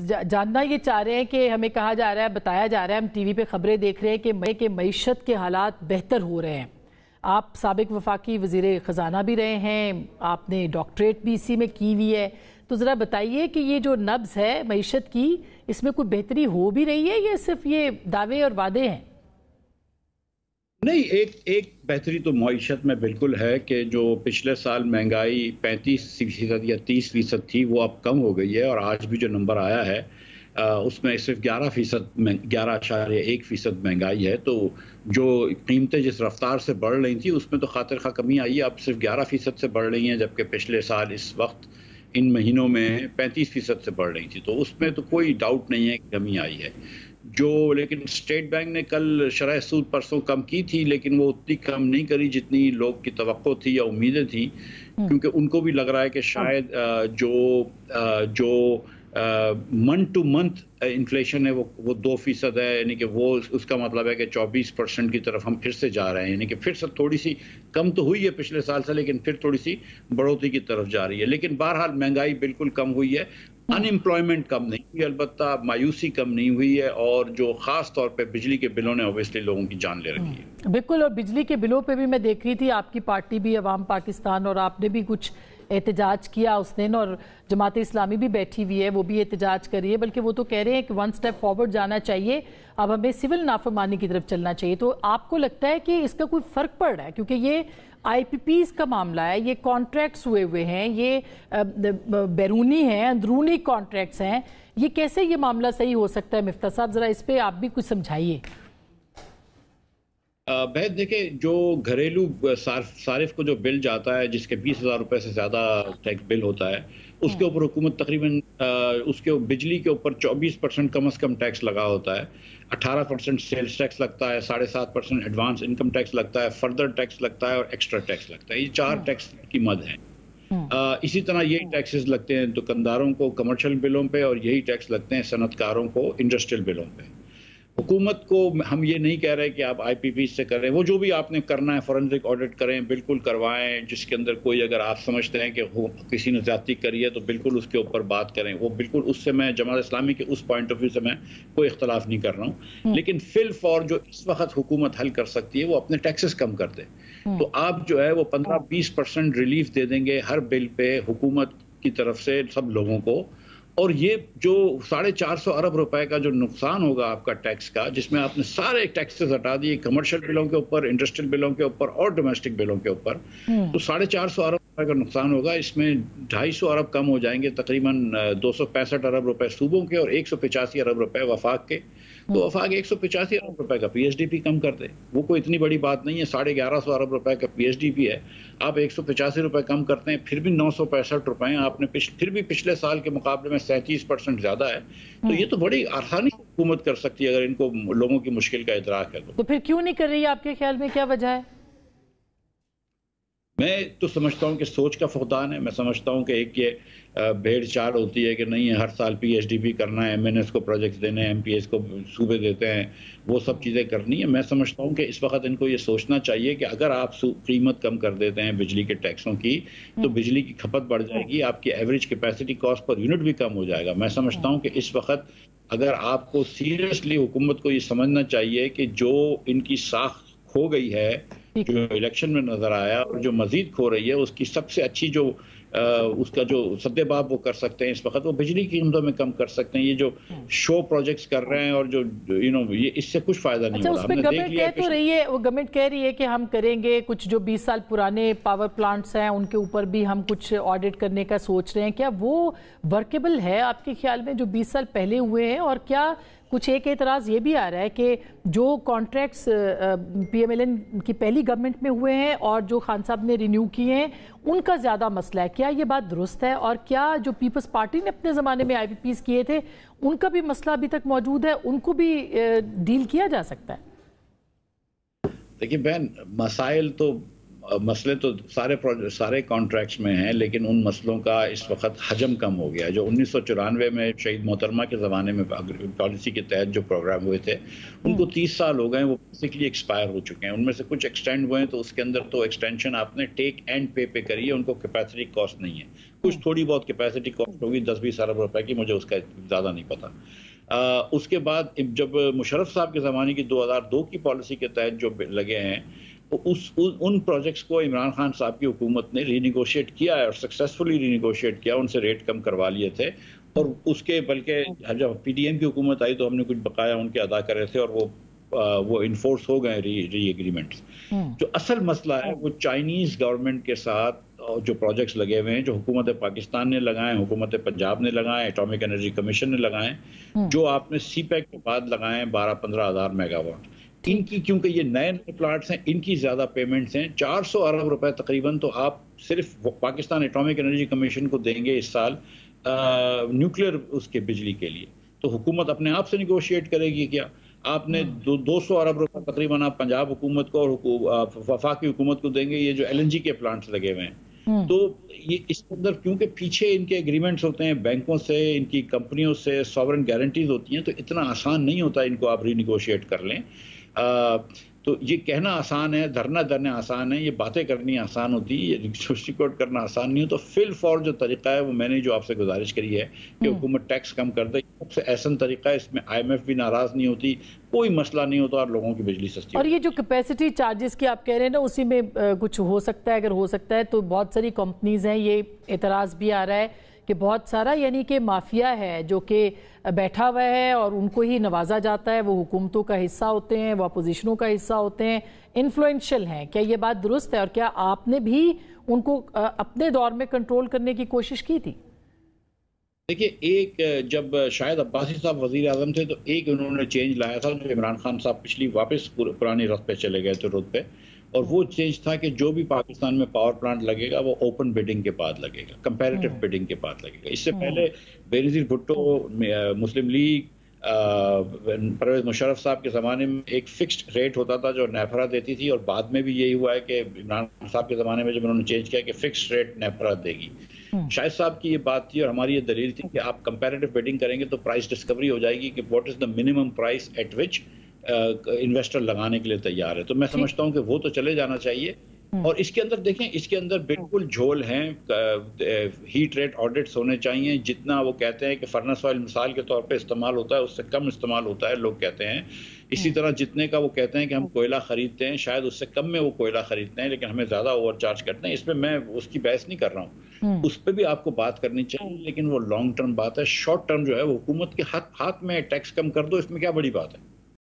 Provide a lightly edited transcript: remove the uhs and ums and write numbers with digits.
जानना ये चाह रहे हैं कि हमें कहा जा रहा है, बताया जा रहा है, हम टीवी पे खबरें देख रहे हैं कि मईशत के हालात बेहतर हो रहे हैं। आप साबिक वफाकी वज़ीर ख़जाना भी रहे हैं, आपने डॉक्टरेट भी इसी में की हुई है, तो ज़रा बताइए कि ये जो नब्ज़ है मईशत की, इसमें कोई बेहतरी हो भी रही है या सिर्फ ये दावे और वादे हैं? नहीं, एक बेहतरी तो मईशत में बिल्कुल है कि जो पिछले साल महंगाई 35% या 30% थी, वो अब कम हो गई है और आज भी जो नंबर आया है उसमें सिर्फ 11.1% महंगाई है। तो जो कीमतें जिस रफ्तार से बढ़ रही थी उसमें तो खातिर खा कमी आई है, अब सिर्फ 11% से बढ़ रही हैं, जबकि पिछले साल इस वक्त इन महीनों में 35% से बढ़ रही थी। तो उसमें तो कोई डाउट नहीं है कि कमी आई है। लेकिन स्टेट बैंक ने कल शरह सूद परसों कम की थी, लेकिन वो उतनी कम नहीं करी जितनी लोग की तवक्को थी या उम्मीदें थी, क्योंकि उनको भी लग रहा है कि शायद जो मंथ टू मंथ इन्फ्लेशन है वो 2% है, यानी कि वो उसका मतलब है कि 24% की तरफ हम फिर से जा रहे हैं, यानी कि फिर से थोड़ी सी कम तो हुई है पिछले साल से, लेकिन फिर थोड़ी सी बढ़ोतरी की तरफ जा रही है। लेकिन बहरहाल महंगाई बिल्कुल कम हुई है, अनएम्प्लॉयमेंट कम नहीं हुई, अलबत्ता मायूसी कम नहीं हुई है, और जो खास तौर पे बिजली के बिलों ने ऑब्वियसली लोगों की जान ले रखी है। बिल्कुल, और बिजली के बिलों पे भी मैं देख रही थी आपकी पार्टी भी अवाम पाकिस्तान, और आपने भी कुछ एहतजाज किया उस दिन, और जमात इस्लामी भी बैठी हुई है, वो भी एहतजाज कर रही है, बल्कि वो तो कह रहे हैं कि 1 स्टेप फॉरवर्ड जाना चाहिए, अब हमें सिविल नाफरमानी की तरफ चलना चाहिए। तो आपको लगता है कि इसका कोई फ़र्क पड़ रहा है? क्योंकि ये IPPs का मामला है, ये कॉन्ट्रैक्ट्स हुए हैं, ये बैरूनी हैं, अंदरूनी कॉन्ट्रैक्ट्स हैं, ये कैसे ये मामला सही हो सकता है? मिफ्ता साहब, ज़रा इस पर आप भी कुछ समझाइए। बहन देखिए, जो घरेलू सारिफ को जो बिल जाता है, जिसके 20,000 रुपये से ज़्यादा टैक्स बिल होता है, उसके ऊपर हुकूमत तकरीबन उसके बिजली के ऊपर 24% कम से कम टैक्स लगा होता है, 18% सेल्स टैक्स लगता है, 7.5% एडवांस इनकम टैक्स लगता है, फर्दर टैक्स लगता है और एक्स्ट्रा टैक्स लगता है। ये 4 टैक्स की मद है। इसी तरह यही टैक्सेस लगते हैं दुकानदारों को कमर्शियल बिलों पे, और यही टैक्स लगते हैं सनतकारों को इंडस्ट्रियल बिलों पे। हुकूमत को हम ये नहीं कह रहे कि आप IPP से करें, वो जो भी आपने करना है फॉरेंसिक ऑडिट करें, बिल्कुल करवाएं, जिसके अंदर कोई अगर आप समझते हैं कि किसी ने ज्यादती करी है तो बिल्कुल उसके ऊपर बात करें, वो बिल्कुल उससे मैं जमात इस्लामी के उस पॉइंट ऑफ व्यू से मैं कोई इख्तलाफ नहीं कर रहा हूँ। लेकिन फिल फॉर जो इस वक्त हुकूमत हल कर सकती है वो अपने टैक्सेस कम कर दे। तो आप जो है वो 15-20% रिलीफ दे देंगे हर बिल पे हुकूमत की तरफ से सब लोगों को, और ये जो 450 अरब रुपए का जो नुकसान होगा आपका टैक्स का, जिसमें आपने सारे टैक्सेस हटा दिए कमर्शियल बिलों के ऊपर, इंडस्ट्रियल बिलों के ऊपर और डोमेस्टिक बिलों के ऊपर, तो 450 अरब रुपए का नुकसान होगा। इसमें 250 अरब कम हो जाएंगे, तकरीबन 265 अरब रुपए सूबों के और 185 अरब रुपए वफाक के। तो वफाक 185 अरब रुपए का PSDP कम कर दे, वो कोई इतनी बड़ी बात नहीं है। 1150 अरब रुपए का PSDP है, आप 185 रुपए कम करते हैं, फिर भी 965 रुपए हैं, आपने फिर भी पिछले साल के मुकाबले में 37% ज्यादा है। तो ये तो बड़ी आसानी से हुकूमत कर सकती है अगर इनको लोगों की मुश्किल का इदराक है। तो फिर क्यों नहीं कर रही है? आपके ख्याल में क्या वजह है? मैं तो समझता हूं कि सोच का फुकदान है। मैं समझता हूं कि एक ये भेड़ चाल होती है कि नहीं हर साल PSDP करना है, MNS को प्रोजेक्ट्स देने हैं, MPS को सूबे देते हैं, वो सब चीज़ें करनी है। मैं समझता हूं कि इस वक्त इनको ये सोचना चाहिए कि अगर आप कीमत कम कर देते हैं बिजली के टैक्सों की, तो बिजली की खपत बढ़ जाएगी, आपकी average capacity cost per unit भी कम हो जाएगा। मैं समझता हूँ कि इस वक्त अगर आपको सीरियसली हुकूमत को ये समझना चाहिए कि जो इनकी साख खो गई है, जो इलेक्शन में नजर आया, और जो मजीद खो रही है, उसकी सबसे अच्छी जो उसका जो सद्देबाब वो कर सकते हैं इस वक्त, वो बिजली की कीमतों में कम कर सकते हैं। ये जो शो प्रोजेक्ट्स कर रहे हैं और जो ये इससे कुछ फायदा नहीं हो रहा। उसमें गवर्नमेंट कह तो रही है, वो गवर्नमेंट कह रही है कि हम करेंगे, कुछ जो 20 साल पुराने पावर प्लांट्स हैं उनके ऊपर भी हम कुछ ऑडिट करने का सोच रहे हैं। क्या वो वर्केबल है आपके ख्याल में जो 20 साल पहले हुए हैं? और क्या कुछ एक एतराज़ ये भी आ रहा है कि जो कॉन्ट्रैक्ट्स PMLN की पहली गवर्नमेंट में हुए हैं और जो खान साहब ने रिन्यू किए हैं, उनका ज़्यादा मसला है? क्या ये बात दुरुस्त है? और क्या जो पीपल्स पार्टी ने अपने ज़माने में IPPs किए थे, उनका भी मसला अभी तक मौजूद है, उनको भी डील किया जा सकता है? देखिए बहन, मसाइल तो मसले तो सारे कॉन्ट्रैक्ट्स में हैं, लेकिन उन मसलों का इस वक्त हजम कम हो गया। जो 1994 में शहीद मोहतरमा के ज़माने में पॉलिसी के तहत जो प्रोग्राम हुए थे, उनको 30 साल हो गए, वो बेसिकली एक्सपायर हो चुके हैं। उनमें से कुछ एक्सटेंड हुए हैं, तो उसके अंदर तो एक्सटेंशन आपने टेक एंड पे करी है, उनको कैपेसिटी कॉस्ट नहीं है। कुछ थोड़ी बहुत कैपेसिटी कॉस्ट होगी 10-20 अरब रुपए की, मुझे उसका ज़्यादा नहीं पता। उसके बाद जब मुशर्रफ साहब के ज़माने की 2002 की पॉलिसी के तहत जो लगे हैं, तो उन प्रोजेक्ट्स को इमरान खान साहब की हुकूमत ने रीनिगोशिएट किया है और सक्सेसफुली रीनिगोशिएट किया, उनसे रेट कम करवा लिए थे। और उसके बल्कि जब पीडीएम की हुकूमत आई तो हमने कुछ बकाया उनके अदा करे थे, और वो इन्फोर्स हो गए री एग्रीमेंट्स। जो असल मसला है वो चाइनीज गवर्नमेंट के साथ जो प्रोजेक्ट्स लगे हुए हैं, जो हुकूमत पाकिस्तान ने लगाए, हुकूमत पंजाब ने लगाए, एटॉमिक एनर्जी कमीशन ने लगाए, जो आपने सीपैक के बाद लगाए 12-15 हज़ार मेगावाट, इनकी, क्योंकि ये नए प्लांट्स हैं, इनकी ज़्यादा पेमेंट्स हैं। 400 अरब रुपए तकरीबन तो आप सिर्फ पाकिस्तान एटॉमिक एनर्जी कमीशन को देंगे इस साल न्यूक्लियर उसके बिजली के लिए। तो हुकूमत अपने आप से निगोशिएट करेगी क्या? आपने 200 अरब रुपए तकरीबन आप पंजाब हुकूमत को और वफाकी हुकूमत को देंगे, ये जो एलएनजी के प्लांट्स लगे हुए हैं। तो ये इसके अंदर क्योंकि पीछे इनके एग्रीमेंट्स होते हैं बैंकों से, इनकी कंपनियों से सॉवरेन गारंटीज होती हैं, तो इतना आसान नहीं होता इनको आप रीनिगोशिएट कर लें। तो ये कहना आसान है, धरना धरना आसान है, ये बातें करनी आसान होती है, ये रिकॉर्ड करना आसान नहीं हो। तो फिल फॉर जो तरीका है वो मैंने जो आपसे गुजारिश करी है कि हुकूमत टैक्स कम कर दे, सबसे आसान तरीका है। इसमें IMF भी नाराज नहीं होती, कोई मसला नहीं होता, और लोगों की बिजली सस्ती। और ये जो कैपेसिटी चार्जेस की आप कह रहे हैं ना, उसी में कुछ हो सकता है, अगर हो सकता है तो बहुत सारी कंपनीज हैं, ये एतराज भी आ रहा है कि बहुत सारा यानी कि माफिया है जो कि बैठा हुआ है और उनको ही नवाजा जाता है, वो हुकूमतों का हिस्सा होते हैं, वो अपोजिशनों का हिस्सा होते हैं, इन्फ्लुएंशियल हैं। क्या ये बात दुरुस्त है, और क्या आपने भी उनको अपने दौर में कंट्रोल करने की कोशिश की थी? देखिए, एक जब शायद अब्बासी साहब वजीर आजम थे तो एक उन्होंने चेंज लाया था, जो इमरान खान साहब पिछली वापस पुरानी रथ पे चले गए थे, रुत पे। और वो चेंज था कि जो भी पाकिस्तान में पावर प्लांट लगेगा वो ओपन बिडिंग के बाद लगेगा, कंपैरेटिव बिडिंग के बाद लगेगा। इससे पहले बेनज़ीर भुट्टो, मुस्लिम लीग, परवेज मुशर्रफ साहब के ज़माने में एक फिक्स्ड रेट होता था जो नेफरा देती थी, और बाद में भी यही हुआ है कि इमरान साहब के ज़माने में जब उन्होंने चेंज किया कि फिक्स्ड रेट नेफरा देगी। शाहिद साहब की ये बात थी और हमारी ये दलील थी कि आप कंपैरेटिव बिडिंग करेंगे तो प्राइस डिस्कवरी हो जाएगी कि what is the minimum price at which investor लगाने के लिए तैयार है। तो मैं समझता हूँ कि वो तो चले जाना चाहिए। और इसके अंदर देखें, इसके अंदर बिल्कुल झोल हैं, हीट रेट ऑडिट्स होने चाहिए। जितना वो कहते हैं कि फर्नेस ऑयल मिसाल के तौर पे इस्तेमाल होता है, उससे कम इस्तेमाल होता है, लोग कहते हैं। इसी तरह जितने का वो कहते हैं कि हम कोयला खरीदते हैं, शायद उससे कम में वो कोयला खरीदते हैं, लेकिन हमें ज़्यादा ओवरचार्ज करते हैं। इसमें मैं उसकी बहस नहीं कर रहा हूँ, उस पर भी आपको बात करनी चाहिए, लेकिन वो लॉन्ग टर्म बात है। शॉर्ट टर्म जो है वो हुकूमत के हाथ में टैक्स कम कर दो, इसमें क्या बड़ी बात है।